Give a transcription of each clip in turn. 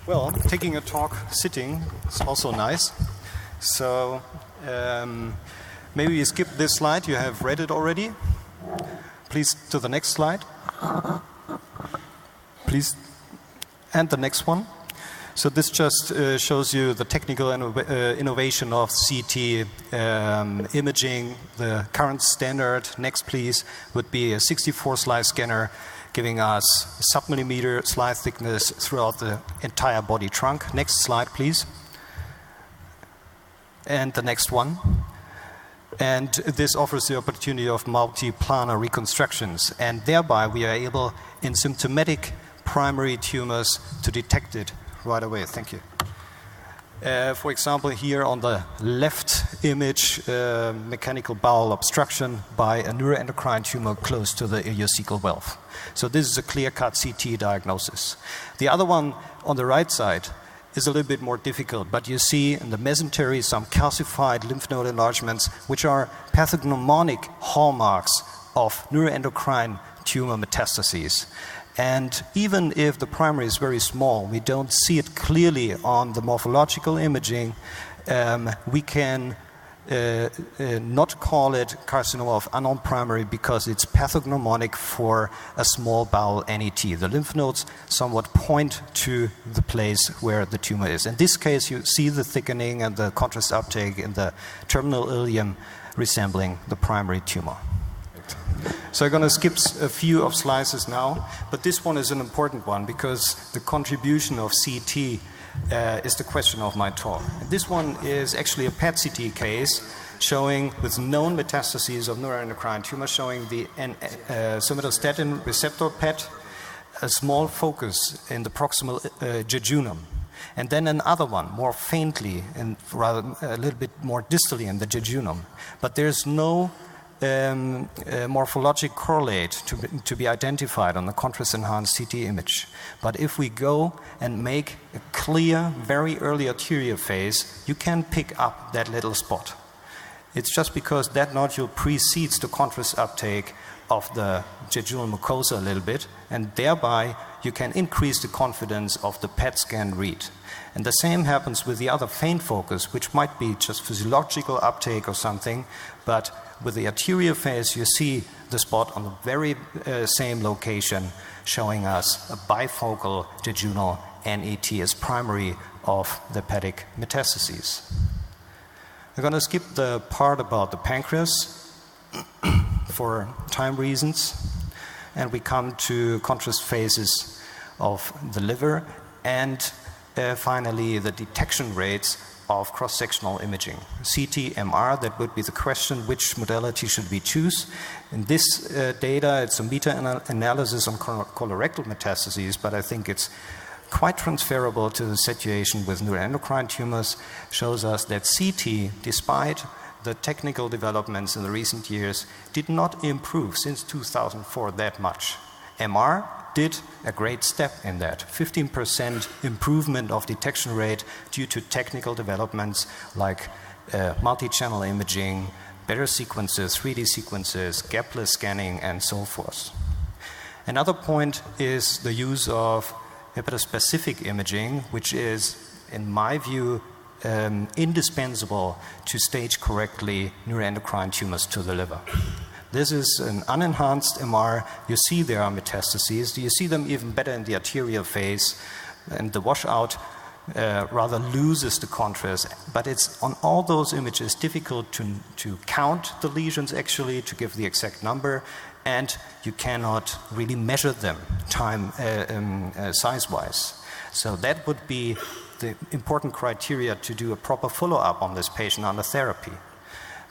Well, taking a talk sitting is also nice. So maybe you skip this slide. You have read it already. Please to the next slide. Please. And the next one. So this just shows you the technical innovation of CT imaging. The current standard, next please, would be a 64-slice scanner giving us sub-millimeter slice thickness throughout the entire body trunk. Next slide, please. And the next one. And this offers the opportunity of multi-planar reconstructions. And thereby we are able, in symptomatic primary tumors, to detect it right away. Thank you. For example, here on the left image, mechanical bowel obstruction by a neuroendocrine tumor close to the ileocecal valve. So this is a clear-cut CT diagnosis. The other one on the right side is a little bit more difficult, but you see in the mesentery some calcified lymph node enlargements, which are pathognomonic hallmarks of neuroendocrine tumor metastases. And even if the primary is very small, we don't see it clearly on the morphological imaging, we can not call it carcinoma of unknown primary because it's pathognomonic for a small bowel NET. The lymph nodes somewhat point to the place where the tumor is. In this case, you see the thickening and the contrast uptake in the terminal ileum resembling the primary tumor. So I'm going to skip a few of slices now, but this one is an important one because the contribution of CT is the question of my talk. And this one is actually a PET-CT case showing, with known metastases of neuroendocrine tumor, showing the somatostatin receptor PET, a small focus in the proximal jejunum. And then another one, more faintly, and rather a little bit more distally in the jejunum. But there's no morphologic correlate to be identified on the contrast-enhanced CT image. But if we go and make a clear, very early arterial phase, you can pick up that little spot. It's just because that nodule precedes the contrast uptake of the jejunal mucosa a little bit, and thereby you can increase the confidence of the PET scan read. And the same happens with the other faint focus, which might be just physiological uptake or something, but with the arterial phase, you see the spot on the very same location, showing us a bifocal jejunal NET as primary of the hepatic metastases. I'm going to skip the part about the pancreas for time reasons, and we come to contrast phases of the liver and finally the detection rates of cross-sectional imaging. CT, MR, that would be the question, which modality should we choose? In this data, it's a meta-analysis on colorectal metastases, but I think it's quite transferable to the situation with neuroendocrine tumors, shows us that CT, despite the technical developments in the recent years, did not improve since 2004 that much. MR did a great step in that. 15% improvement of detection rate due to technical developments like multi-channel imaging, better sequences, 3D sequences, gapless scanning, and so forth. Another point is the use of hepatospecific imaging, which is, in my view, indispensable to stage correctly neuroendocrine tumors to the liver. This is an unenhanced MR. You see there are metastases. You see them even better in the arterial phase, and the washout rather loses the contrast. But it's on all those images difficult to count the lesions actually, to give the exact number, and you cannot really measure them size-wise. So that would be the important criteria to do a proper follow-up on this patient under therapy.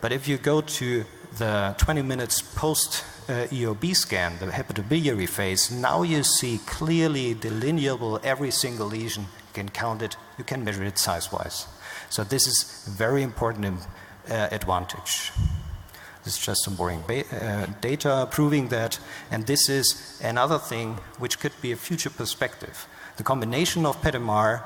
But if you go to the 20 minutes post-EOB scan, the hepatobiliary phase, now you see clearly delineable every single lesion. You can count it, you can measure it size-wise. So this is a very important advantage. This is just some boring data proving that, and this is another thing which could be a future perspective. The combination of PET-MR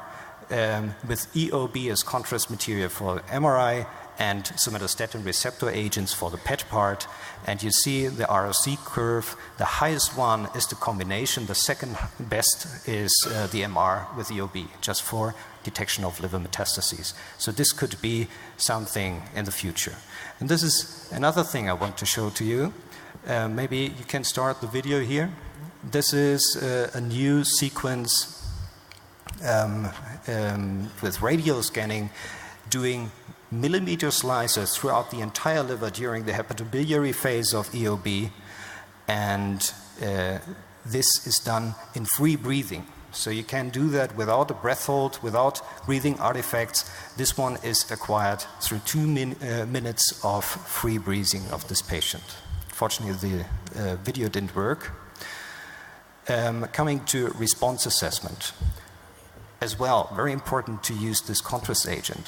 with EOB as contrast material for MRI and somatostatin receptor agents for the PET part. And you see the ROC curve. The highest one is the combination. The second best is the MR with EOB, just for detection of liver metastases. So this could be something in the future. And this is another thing I want to show to you. Maybe you can start the video here. This is a new sequence with radial scanning, doing millimeter slices throughout the entire liver during the hepatobiliary phase of EOB, and this is done in free breathing. So you can do that without a breath hold, without breathing artifacts. This one is acquired through 2 minutes of free breathing of this patient. Fortunately, the video didn't work. Coming to response assessment. As well, very important to use this contrast agent.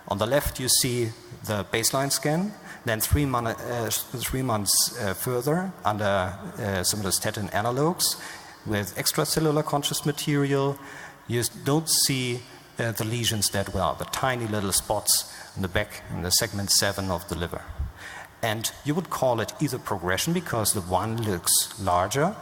On the left, you see the baseline scan, then 3 months further under somatostatin analogs with extracellular contrast material. You don't see the lesions that well, the tiny little spots in the back, in the segment 7 of the liver. And you would call it either progression because the one looks larger,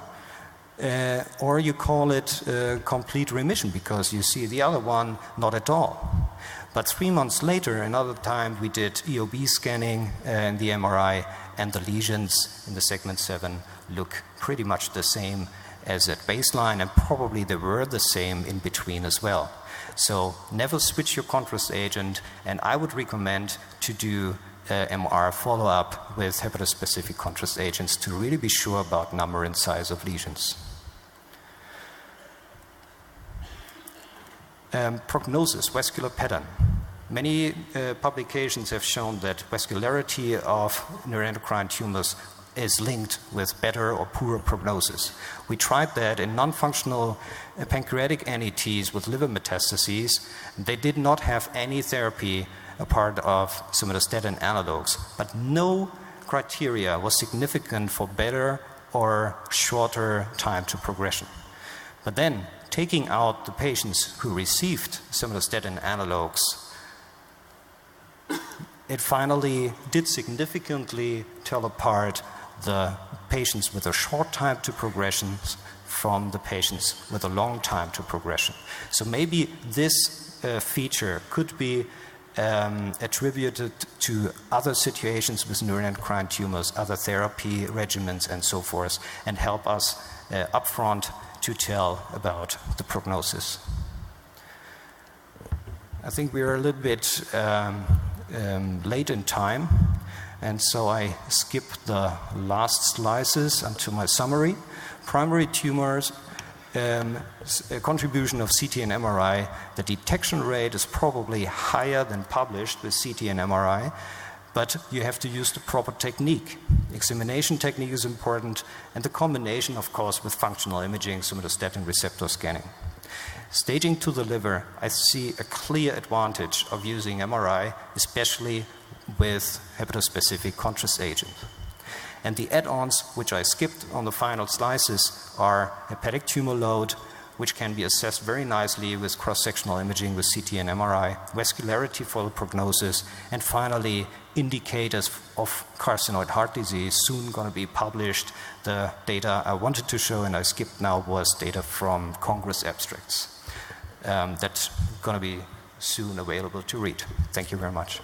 or you call it complete remission because you see the other one not at all. But 3 months later, another time, we did EOB scanning in the MRI, and the lesions in the segment 7 look pretty much the same as at baseline, and probably they were the same in between as well. So never switch your contrast agent, and I would recommend to do MR follow-up with hepatospecific contrast agents to really be sure about number and size of lesions. Prognosis, vascular pattern. Many publications have shown that vascularity of neuroendocrine tumors is linked with better or poorer prognosis. We tried that in non-functional pancreatic NETs with liver metastases. They did not have any therapy apart of somatostatin analogs, but no criteria was significant for better or shorter time to progression. But then, taking out the patients who received somatostatin analogs, it finally did significantly tell apart the patients with a short time to progression from the patients with a long time to progression. So maybe this feature could be attributed to other situations with neuroendocrine tumors, other therapy regimens and so forth, and help us upfront to tell about the prognosis. I think we are a little bit late in time, and so I skip the last slices until my summary. Primary tumors, a contribution of CT and MRI, the detection rate is probably higher than published with CT and MRI, but you have to use the proper technique. Examination technique is important, and the combination, of course, with functional imaging, somatostatin receptor scanning. Staging to the liver, I see a clear advantage of using MRI, especially with hepatospecific contrast agent. And the add-ons, which I skipped on the final slices, are hepatic tumor load, which can be assessed very nicely with cross-sectional imaging with CT and MRI, vascularity for the prognosis, and finally, indicators of carcinoid heart disease, soon going to be published. The data I wanted to show, and I skipped now, was data from Congress abstracts. That's going to be soon available to read. Thank you very much.